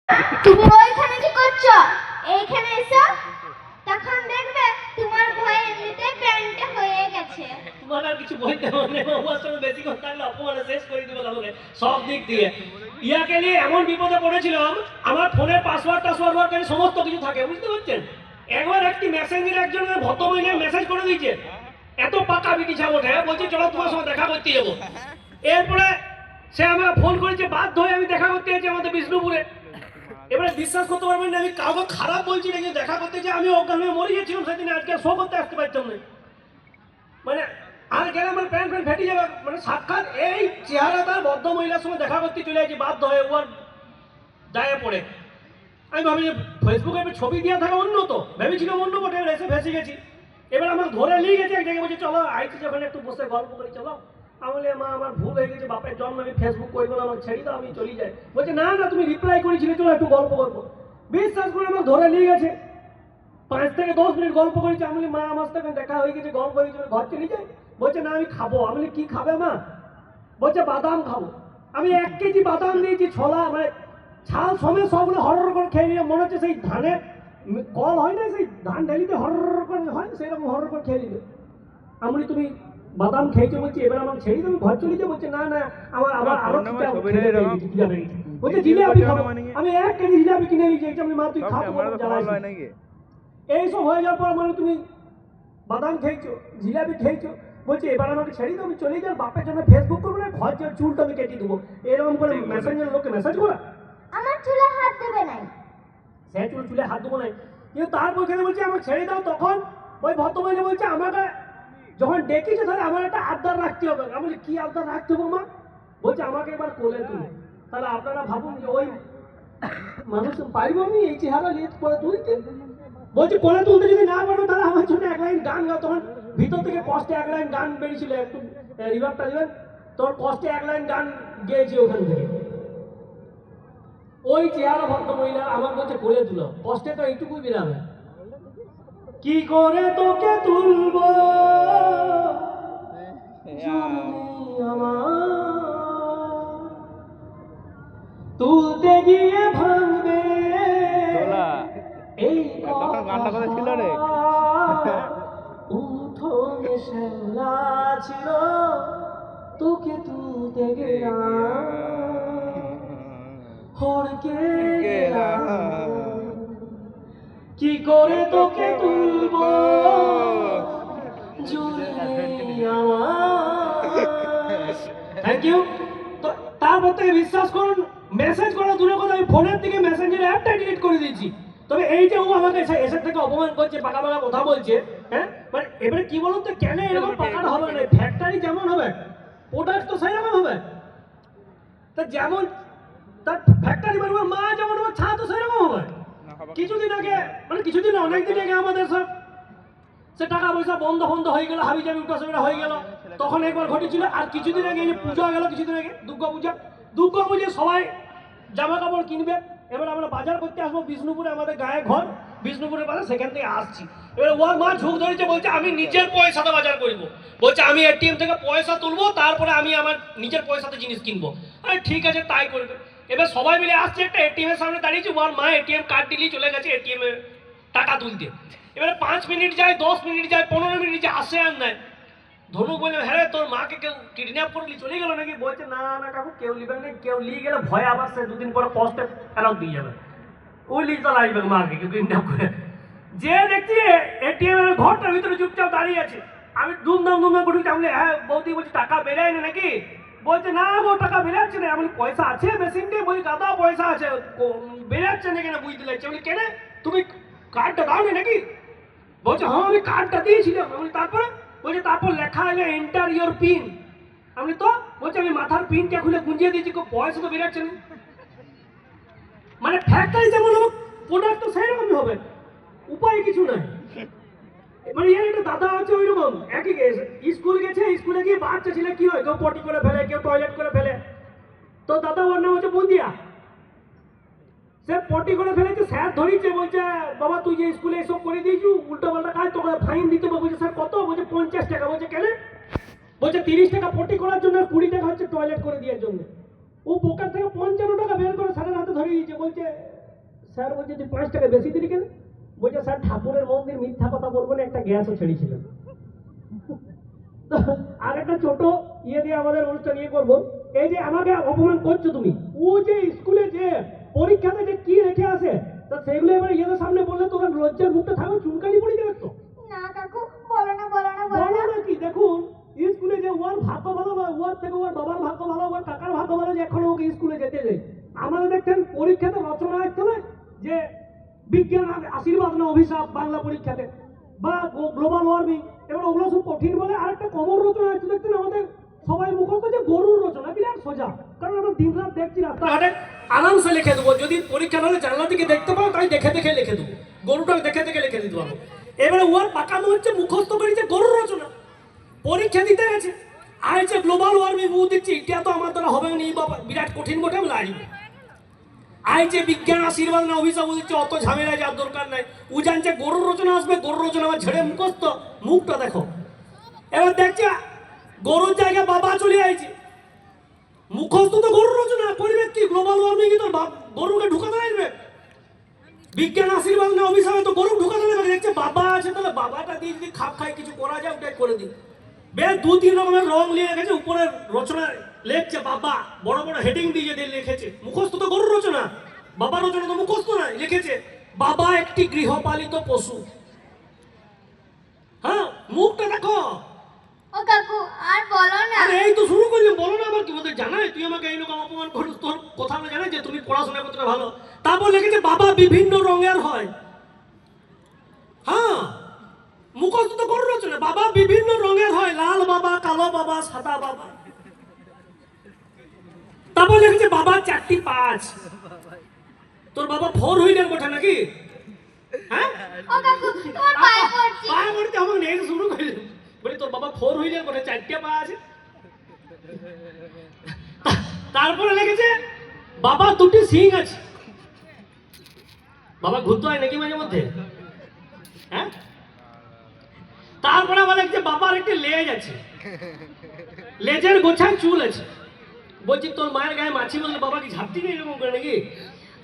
তুমি ওইখানে কি করছো? এইখানে এসো, তখন দেখবে তোমার ভয়ে এমনিতে প্যান্টটা হয়ে গেছে। তোমার আর কিছু বলতে হবে না, ওর সঙ্গে বেশি কথা থাকলে অপমানে শেষ করে দেবো আমাকে সব দিক দিয়ে। ইয়াকে নিয়ে এমন বিপদে পড়েছিলাম, আমার ফোনের পাসওয়ার্ড করে সমস্ত কিছু থাকে, বুঝতে পারছেন। একবার একটি মেসেঞ্জারে একজন ভদ্রমহিলা মেসেজ করে দিয়েছে, এত পাকা বিটি ছাবটে, বলছে চলো তোমার সঙ্গে দেখা করতে যাবো। এরপরে সে আমাকে ফোন করেছে, বাধ্য হয়ে আমি দেখা করতে গেছি আমাদের বিষ্ণুপুরে। এবারে বিশ্বাস করতে পারবেন না, আমি কাউকে খারাপ বলছি না, কিন্তু দেখা করতে যে আমি অজ্ঞান হয়ে মরে গেছিলাম সেদিন, আজকে শো করতে আসতে পারতাম না। মানে আর গেলে আমার প্যান্ট ফেটে যাবে। মানে সাক্ষাৎ এই চেহারাটা বদ্ধ মহিলার সঙ্গে দেখা করতে চলে যাচ্ছি বাধ্য হয়ে, ওর দায়ে পড়ে। আমি ভাবি যে ফেসবুকে ছবি দেওয়া থাকা অন্য, তো ভেবেছিলাম অন্য বটে, এসে ফেসে গেছি। এবার আমার ধরে নিয়ে গেছে এক জায়গায়, বলছে চলো আইছি যখন একটু বসে গল্প করি চলো। আমি বলি মা আমার ভুল হয়ে গেছে, বাপের জন্ম, আমি ফেসবুক করবো না, আমাকে ছেড়ে দাও, আমি চলে যাই। বলছে না না তুমি রিপ্লাই করেছিলে, চলো একটু গল্প করবো। বিশ্বাস করে আমার ধরে নিয়ে গেছে, 5 থেকে 10 মিনিট গল্প করেছি। আমি বলি মা আমার সাথে দেখা হয়ে গেছে, গল্প হয়ে গেছে, ঘর চলে যাই। বলছে না আমি খাবো। আমি বলি কি খাবে মা? বলছে বাদাম খাবো। আমি 1 কেজি বাদাম দিয়েছি, ছোলা মানে ছাল সমেত সবগুলো হরর করে খেয়ে নিয়ে, মনে হচ্ছে সেই ধানের কল হয় না, সেই ধান ঢেলিতে হরর করে হয় সেরকম হরর করে খেয়ে নিল। আমি বলি তুমি বাদাম খেয়েছো, বলছি এবার আমার ছেড়ে তুমি ঘর চলে যাও। বলছে না না আমার আবার আরো বলছে জিলাপি খাবো। আমি 1 কেজি জিলাপি কিনে নিয়ে গেছি। আমি মা তুই খাবো নাকি? এইসব হয়ে যাওয়ার পর মানে তুমি বাদাম খেয়েছো, জিলাপি খেয়েছো, বলছে এবার আমাকে ছেড়ে দাও, আমি চলে যাই, বাপের জন্য ফেসবুক করবো না, ঘর যাওয়ার চুলটা আমি কেটে দেবো। এরকম করে মেসেঞ্জার লোককে মেসেজ করা। আমার চুলে হাত দেবে নাই। সে চুলে হাত দেবো নাই, কিন্তু তারপর এখানে বলছে আমাকে ছেড়ে দাও। তখন ওই ভদ্রমহিলা বলছে আমাকে যখন ডেকেছে তাহলে আমার একটা আবদার রাখতে হবে। আমি বলি কি আবদার রাখতে হবে মা? বলছে আমাকে এবার কোলে তুলে। তাহলে আপনারা ভাবুন যে ওই মানুষ পারিব আমি এই চেহারা নিয়ে করে তুলতে? বলছি কোলে তুলতে যদি না পারো তাহলে আমার জন্য 1 লাইন গান গাও। তখন ভিতর থেকে কষ্টে 1 লাইন গান বেরিয়েছিল, একটু রিভাবটা দিবেন। তোর কষ্টে 1 লাইন গান গেয়েছি ওখান থেকে। ওই চেহারা ভদ্র মহিলা আমার কাছে কোলে তুলো, কষ্টে তো এইটুকুই বেরাবে। কি করে তোকে তুলবো তুলতে গিয়ে ভাঙবে এই গানটা কথা ছিল রে। উঠোনে শ্যাওলা ছিল, তোকে তুলতে গেলাম, হড়কে গেলাম। কি করে তোকে তুলবো জুড়ে আমার। Thank you. তো তারপর থেকে বিশ্বাস করুন, মেসেজ করা দূরে কথা, আমি ফোনের দিকে মেসেঞ্জার অ্যাপটা ডিলিট করে দিয়েছি। তবে এই যে ও আমাকে এসে থেকে অপমান করছে, পাকা পাকা কথা বলছে, হ্যাঁ মানে এবারে কি বলুন তো, কেন এরকম পাকাটা হবে না? ফ্যাক্টরি যেমন হবে প্রোডাক্ট তো সেরকম হবে। তা যেমন তার ফ্যাক্টরি বানাবার মা যেমন হবে, ছা তো সেরকম হবে। কিছুদিন আগে মানে কিছুদিন অনেকদিন আগে আমাদের সব সে টাকা পয়সা বন্ধ বন্ধ হয়ে গেল, হাবি জাবি উঠাসেরা হয়ে গেল, তখন একবার ঘটেছিল। আর কিছুদিন আগে এই যে পূজা গেল, কিছুদিন আগে দুর্গা পূজা সবাই জামা কাপড় কিনবে। এবার আমরা বাজার করতে আসবো বিষ্ণুপুরে, আমাদের গায়ে ঘর বিষ্ণুপুরের বাজার, সেখান থেকে আসছি। এবার ওর মা ঝুঁক ধরেছে, বলছে আমি নিজের পয়সাতে বাজার করবো। বলছে আমি এটিএম থেকে পয়সা তুলবো, তারপরে আমি আমার নিজের পয়সাতে জিনিস কিনবো। আরে ঠিক আছে তাই করবে। এবার সবাই মিলে আসছে, একটা এটিএম এর সামনে দাঁড়িয়েছে, ওর মা এটিএম কার্ড দিলেই চলে গেছে এটিএম এ টাকা তুলতে। এবারে 5 মিনিট যায়, 10 মিনিট যায়, 15 মিনিট যায়, আসে আর নাই। ধনুক বলে হ্যাঁ তোর মাকে কেউ কিডন্যাপ করে চলে গেল নাকি? বলছে না না কাকু কেউ লিবে না, কেউ নিয়ে গেলে ভয় আবার সে 2 দিন পরে কষ্টে ফেরত দিয়ে যাবে। ওই লিখ তো লাগবে মাকে কেউ কিডন্যাপ করে। যে দেখছি এটিএম এর ঘরটার ভিতরে চুপচাপ দাঁড়িয়ে আছে। আমি ধুমধাম করে আমি হ্যাঁ বৌদি বলছি টাকা বেরায় না নাকি? বলছে না গো টাকা বেরাচ্ছে না। আমি পয়সা আছে মেশিনটি? বলি দাদা পয়সা আছে, বেরাচ্ছে না কেন বুঝতে লাগছে। বলি কেন তুমি কার্ডটা দাও নি নাকি? বলছে হ্যাঁ আমি কার্ডটা দিয়েছিলাম। আমি তারপরে বলছে তারপর লেখা হলে এন্টার ইওর পিন। আমি তো বলছি আমি মাথার পিনটা খুলে গুঁজিয়ে দিয়েছি, পয়সা তো বেরাচ্ছে না। মানে ফ্যাক্টরি যেমন হবে প্রোডাক্ট তো সেইরকমই হবে, উপায় কিছু নাই। মানে এর একটা দাদা আছে ওইরকম একই স্কুল গেছে, স্কুলে গিয়ে বাচ্চা ছেলে কি হয়, কেউ পটি করে ফেলে, কেউ টয়লেট করে ফেলে। তো দাদা ওর নাম হচ্ছে বন্দিয়া। সে পটি করে ফেলেছে, স্যার ধরিছে, বলছে বাবা তুই যে স্কুলে এসব করে দিয়েছু উল্টো পাল্টা কাজ, তোকে ফাইন দিতে হবে। বলছে স্যার কত? বলছে 50 টাকা। বলছে কেন? বলছে 30 টাকা পটি করার জন্য, 20 টাকা হচ্ছে টয়লেট করে দেওয়ার জন্য। ও পকেট থেকে 55 টাকা বের করে স্যারের হাতে ধরিয়ে দিয়েছে, বলছে স্যার বলছে তুই 5 টাকা বেশি দিলি কেন? বলছে স্যার ঠাকুরের মন্দির মিথ্যা কথা বলবো না, একটা গ্যাসও ছেড়েছিলাম। আর একটা ছোট ইয়ে দিয়ে আমাদের অনুষ্ঠান ইয়ে করবো। এই যে আমাকে অপমান করছো তুমি, ও যে স্কুলে যে পরীক্ষাতে যে কি রেখে আসে, তা সেগুলো এবার ইয়েদের সামনে বললে তোরা লজ্জার মুখটা থাকবে, চুনকানি পড়ে যাবে তো। না কাকু, বলো না বলো না বলো বলো না। না কি, দেখুন স্কুলে যে ওর ভাগ্য ভালো নয়, ওর থেকে ওর বাবার ভাগ্য ভালো, ওর কাকার ভাগ্য ভালো যে এখনো ওকে স্কুলে যেতে দেয়। আমাদের দেখতেন পরীক্ষাতে রচনা আসতে নয় যে বিজ্ঞান আশীর্বাদ না অভিশাপ বাংলা পরীক্ষাতে, বা গ্লোবাল ওয়ার্মিং, এবার ওগুলো সব কঠিন বলে। আর একটা কমন রচনা আসতে দেখতেন আমাদের সবাই মুখস্থ যে গরুর রচনা, বিরাট সোজা, কারণ আমরা দিন রাত দেখছি রাস্তাঘাটে আরামসে লিখে দেবো। যদি পরীক্ষা হলে জানলা দিকে দেখতে পাও তাই দেখে দেখে লিখে দেবো, গরুটা দেখে দেখে লিখে দিতে পারবো। এবারে ওর পাকানো হচ্ছে মুখস্থ করেছে গরুর রচনা, পরীক্ষা দিতে গেছে আর যে গ্লোবাল ওয়ার্মিং ও দিচ্ছে, এটা তো আমার দ্বারা হবে না বাবা, বিরাট কঠিন বটে, আমি লাগবে। আই যে বিজ্ঞান আশীর্বাদ না অভিশাপ দিচ্ছে, অত ঝামেলা যার দরকার নাই। ও জানছে গরুর রচনা আসবে, গরুর রচনা আমার ঝেড়ে মুখস্থ, মুখটা দেখো। এবার দেখছে গরুর জায়গায় বাবা চলে আইছে, মুখস্থ তো গরুর রচনা করবে কি, গ্লোবাল ওয়ার্মিং তো গরুকে ঢুকাতে লাগবে। বিজ্ঞান আশীর্বাদ না অভিশাপে তো গরু ঢুকাতে লাগবে। দেখছে বাবা আছে, তাহলে বাবাটা দিয়ে যদি খাপ খাই কিছু করা যায় ওটাই করে দিই। বেশ 2-3 রকমের রং নিয়ে রেখেছে, উপরের রচনা লিখছে বাবা, বড় বড় হেডিং দিয়ে লিখেছে। মুখস্থ তো গরুর রচনা, বাবা রচনা তো মুখস্থ নয়, লিখেছে বাবা একটি গৃহপালিত পশু। হ্যাঁ, মুখটা দেখো। ও কাকু আর বলো না। আরে এই তো শুরু করলাম, বলো না আবার কি বলতে জানাই, তুই আমাকে এই রকম অপমান করিস, তোর কথা আমরা জানাই যে তুমি পড়াশোনা করতে ভালো। তারপর লিখেছে বাবা বিভিন্ন রঙের হয়। হ্যাঁ, মুখস্থ তো গরুর রচনা, বাবা বিভিন্ন রঙের হয়, লাল বাবা, কালো বাবা, সাদা বাবা। তারপর লিখেছে বাবা 4টি পা আছে। তোর বাবা 4 হুইলের বটে নাকি? হ্যাঁ, ও কাকু তোমার পায়ে পড়ছি। পা করতে আমার নেই শুরু করলাম, বলি তোর বাবা 4 হুইলের বটে, 4টা পা আছে। তারপরে লিখেছে বাবা 2টি সিং আছে। বাবা ঘুরতে হয় নাকি মাঝে মধ্যে? হ্যাঁ, তারপরে আবার লিখছে বাবার একটি লেজ আছে, লেজের গোছায় চুল আছে। বলছি তোর মায়ের গায়ে মাছি বললে বাবা কি ঝাপটি নেই এরকম করে নাকি?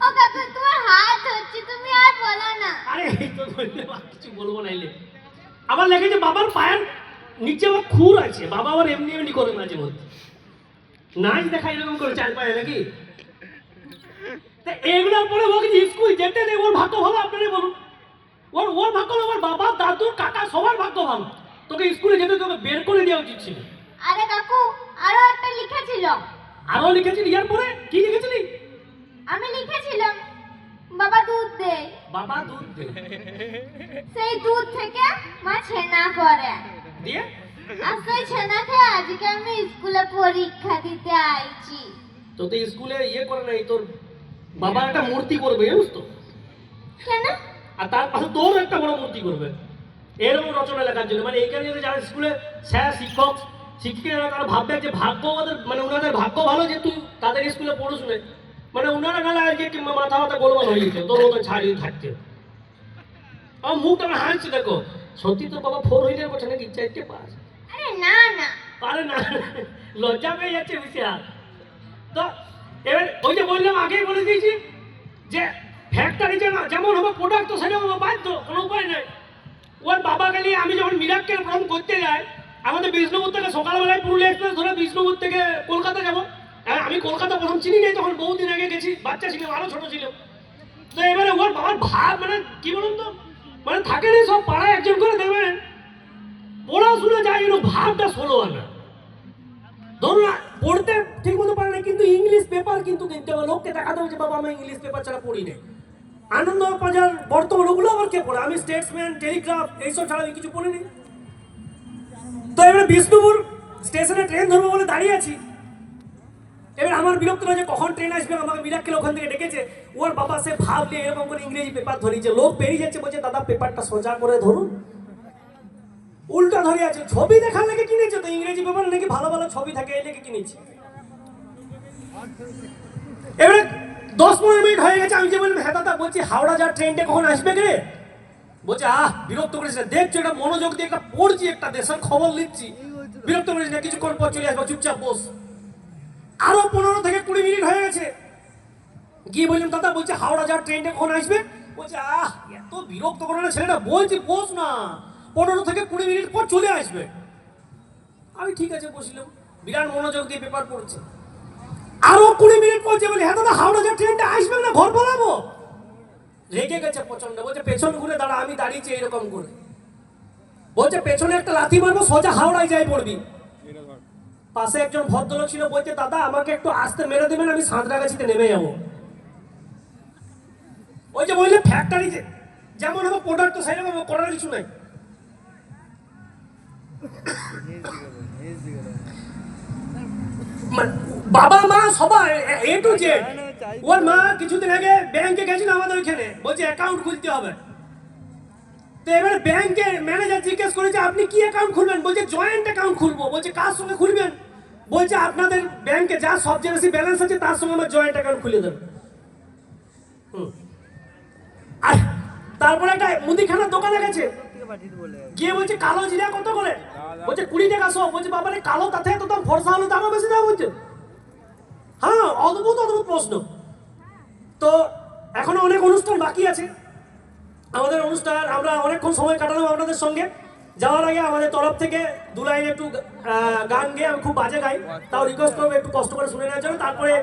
ও কাকু তোমার হাত হচ্ছে, তুমি আর বলো না। আরে এই তো বললে কিছু বলবো নাইলে। আবার লিখেছে বাবার পায়ের নিচে আবার খুর আছে, বাবা আবার এমনি এমনি করে মাঝে মধ্যে নাচ দেখা এরকম করে 4 পায়ে নাকি। তা এগুলোর পরে ওকে স্কুল যেতে নেই, ওর ভাগ্য ভালো, আপনারাই বলুন। ওর ভাগ্য ভালো, ওর বাবা দাদু কাকা সবার ভাগ্য ভালো, তোকে স্কুলে যেতে তোকে বের করে দেওয়া উচিত ছিল। আরে কাকু আরো একটা লিখেছিল। আরো লিখেছিলি? ইয়ার পরে কি লিখেছিলি? আমি লিখেছিলাম বাবা দুধ দেয়, বাবা দুধ দে, সেই দুধ থেকে মা ছানা করে, দিয়ে আর সেই ছানা খেয়ে আজকে আমি স্কুলে পরীক্ষা দিতে আইছি। তো তুই স্কুলে ইয়ে করে নাই, তোর বাবা একটা মূর্তি করবে জানিস তো, কেন? আর তার পাশে তোর একটা বড় মূর্তি করবে এরকম রচনা লেখার জন্য। মানে এইখানে যদি যারা স্কুলে স্যার শিক্ষক শিক্ষিকারা তারা ভাববে যে ভাগ্য ওদের, মানে ওনাদের ভাগ্য ভালো যে তুই তাদের স্কুলে পড়াশুনে, মানে ওনারা গেলে আর কি মাথা মাথা গোলমাল হয়ে গেছে, তোর মতো ছাড়িয়ে থাকতে। আমার মুখটা আমার হাসছে দেখো, সত্যি তোর বাবা 4 হুইলের বছর নাকি 4টে পাস? আরে না না। আরে না, লজ্জা পেয়ে যাচ্ছে বিশাল। তো এবার ওই যে বললাম, আগেই বলে দিয়েছি যে ফ্যাক্টরি যেমন হবে প্রোডাক্ট তো সেরকম হবে, বাধ্য, কোনো উপায় নেই। ওর বাবাকে নিয়ে আমি যখন মিরাক্কেল ভ্রমণ করতে যাই, আমাদের বিষ্ণুপুর থেকে সকালবেলায় পুরুলিয়া এক্সপ্রেস ধরে বিষ্ণুপুর থেকে কলকাতা যাবো। আমি কলকাতা প্রথম চিনি নাই, তখন বহুদিন আগে গেছি, বাচ্চা ছিলাম, আরো ছোট ছিল। তো এবারে ওর বাবার ভাব মানে কি বলুন তো, মানে থাকে না সব পাড়ায় একজন করে দেবেন, পড়াশোনা যায় এর ভাবটা 16 আনা। ধরুন না পড়তে ঠিক মতো পারে না, কিন্তু ইংলিশ পেপার কিন্তু কিনতে হবে, লোককে দেখাতে হবে যে বাবা আমি ইংলিশ পেপার ছাড়া পড়ি নাই। আনন্দবাজার বর্তমান ওগুলো আবার কে পড়ে? আমি স্টেটসম্যান টেলিগ্রাফ এইসব ছাড়া আমি কিছু পড়িনি। তো এবারে বিষ্ণুপুর স্টেশনে ট্রেন ধরবো বলে দাঁড়িয়ে আছি। এবার আমার বিরক্ত লাগে কখন ট্রেন আসবে, আমাকে মিরাক্কেল ওখান থেকে ডেকেছে। ওর বাবা সে ভাব নিয়ে এরকম করে ইংরেজি পেপার ধরিয়েছে, লোক বেরিয়ে যাচ্ছে, বলছে দাদা পেপারটা সোজা করে ধরুন, উল্টা ধরে আছে। ছবি দেখার লেগে কিনেছে তো, ইংরেজি পেপার নাকি ভালো ভালো ছবি থাকে এই লেগে কিনেছি। এবারে 10-15 মিনিট হয়ে গেছে, আমি যে বললাম হ্যাঁ দাদা, বলছি হাওড়া যাওয়ার ট্রেনটা কখন আসবে রে? বলছে বিরক্ত করিস না, দেখছো এটা মনোযোগ দিয়ে একটা পড়ছি, একটা দেশের খবর লিখছি, বিরক্ত করিস না, কিছুক্ষণ পর চলে আসবো, চুপচাপ বস। আরো 15 থেকে 20 মিনিট হয়ে গেছে। গিয়ে বললাম দাদা, বলছে হাওড়া যাওয়ার ট্রেনটা কখন আসবে? বলছে এত বিরক্ত করে না ছেলেটা, বলছি বস না, 15 থেকে 20 মিনিট পর চলে আসবে। আমি ঠিক আছে বসলাম, বিরাট মনোযোগ দিয়ে পেপার পড়ছে। আরো 20 মিনিট পর যে বলি, হ্যাঁ দাদা হাওড়া যাওয়ার ট্রেনটা আসবে না, ঘর পালাবো। রেগে গেছে প্রচন্ড, বলছে পেছন ঘুরে দাঁড়া, আমি দাঁড়িয়েছি এরকম করে। বলছে পেছনে একটা লাথি মারবো, সোজা হাওড়ায় যাই পড়বি। পাশে একজন ভদ্রলোক ছিল, বলছে দাদা আমাকে একটু আস্তে মেরে দেবেন, আমি সাঁতরাগাছিতে নেমে যাবো। ওই যে বললে ফ্যাক্টরি যেমন হবে প্রোডাক্ট তো সেরকম করার কিছু নাই। বাবা মা সবাই এ টু জেড। ওর মা কিছুদিন আগে ব্যাংকে গেছিল আমাদের ওইখানে, বলছে অ্যাকাউন্ট খুলতে হবে। তো এবার ব্যাংকের ম্যানেজার জিজ্ঞেস করেছে আপনি কি অ্যাকাউন্ট খুলবেন? বলছে জয়েন্ট অ্যাকাউন্ট খুলবো। বলছে কার সঙ্গে খুলবেন? বলছে আপনাদের ব্যাংকে যা সবচেয়ে বেশি ব্যালেন্স আছে তার সঙ্গে আমার জয়েন্ট অ্যাকাউন্ট খুলে দেন। আর তারপরে একটা মুদিখানার দোকানে গেছে, গিয়ে বলছে কালো জিরা কত করে? বলছে 20 টাকা সব। বলছে বাবারে কালো তাতে এত দাম, ফর্সা হলে দামও বেশি দাম হচ্ছে। হ্যাঁ, অদ্ভুত অদ্ভুত প্রশ্ন। তো এখনো অনেক অনুষ্ঠান বাকি আছে। আমাদের অনুষ্ঠান আমরা অনেকক্ষণ সময় কাটালাম আপনাদের সঙ্গে। যাওয়ার আগে আমাদের তরফ থেকে 2 লাইন একটু গান গেয়ে, আমি খুব বাজে গাই, তাও রিকোয়েস্ট করবো একটু কষ্ট করে শুনে নেওয়ার জন্য। তারপরে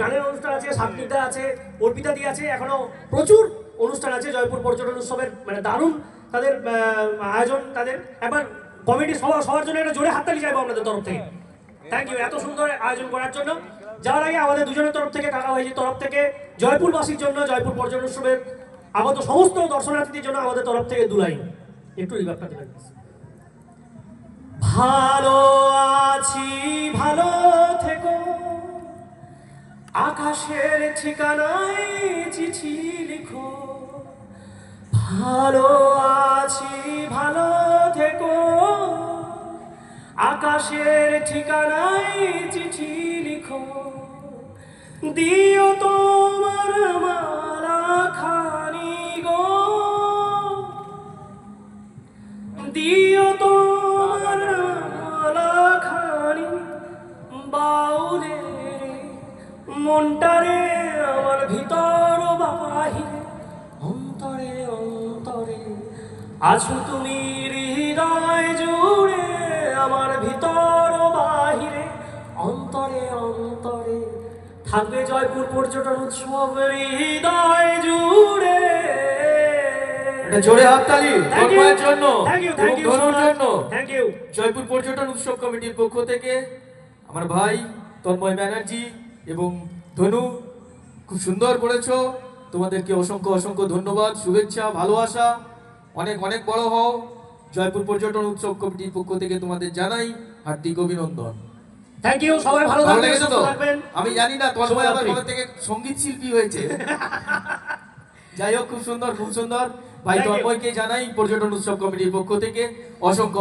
গানের অনুষ্ঠান আছে, সাবনিদা আছে, অর্পিতা দি আছে, এখনো প্রচুর অনুষ্ঠান আছে। জয়পুর পর্যটন উৎসবের মানে দারুণ তাদের আয়োজন। তাদের একবার কমিটি সবার জন্য একটা জোরে হাততালি চাইবো আপনাদের তরফ থেকে। থ্যাংক ইউ এত সুন্দর আয়োজন করার জন্য। যাওয়ার আগে আমাদের দুজনের তরফ থেকে, কাকা ভাইজির তরফ থেকে, জয়পুরবাসীর জন্য, জয়পুর পর্যটন উৎসবের আগত সমস্ত দর্শনার্থীদের জন্য আমাদের তরফ থেকে 2 লাইন একটু রিভাবটা দেবেন। ভালো আছি ভালো থেকো, আকাশের ঠিকানায় চিঠি লিখো। ভালো আছি ভালো থেকো, আকাশের ঠিকানায় চিঠি লিখো। দিও তোমার মালা খানি গো, দিও তোমার মালা খানি। বাউলে মনটারে আমার ভিতর বাহিরে, অন্তরে অন্তরে আছো তুমি হৃদয় জুড়ে। আমার ভিতর বাহিরে, অন্তরে অন্তরে থাকবে জয়পুর পর্যটন উৎসব হৃদয় জুড়ে। জোরে হাততালি তন্ময়ের জন্য থ্যাংক ইউ ধনুর জন্য। Thank you. জয়পুর পর্যটন উৎসব কমিটির পক্ষ থেকে আমার ভাই তন্ময় ব্যানার্জি এবং ধনু, খুব সুন্দর করেছো। তোমাদেরকে অসংখ্য অসংখ্য ধন্যবাদ, শুভেচ্ছা, ভালোবাসা। অনেক অনেক বড় হও। জয়পুর পর্যটন উৎসব কমিটির পক্ষ থেকে তোমাদের জানাই হার্দিক অভিনন্দন। থ্যাংক ইউ, সবাই ভালো ভালো থাকবেন, লেগেছে সুস্থ তো? থাকবেন। আমি জানি না তন্ময় আবার শুভরাত্রি। কবে থেকে সঙ্গীত শিল্পী হয়েছে। যাই হোক, খুব সুন্দর খুব সুন্দর। ভাই Thank you. তন্ময়কে জানাই পর্যটন উৎসব কমিটির পক্ষ থেকে অসংখ্য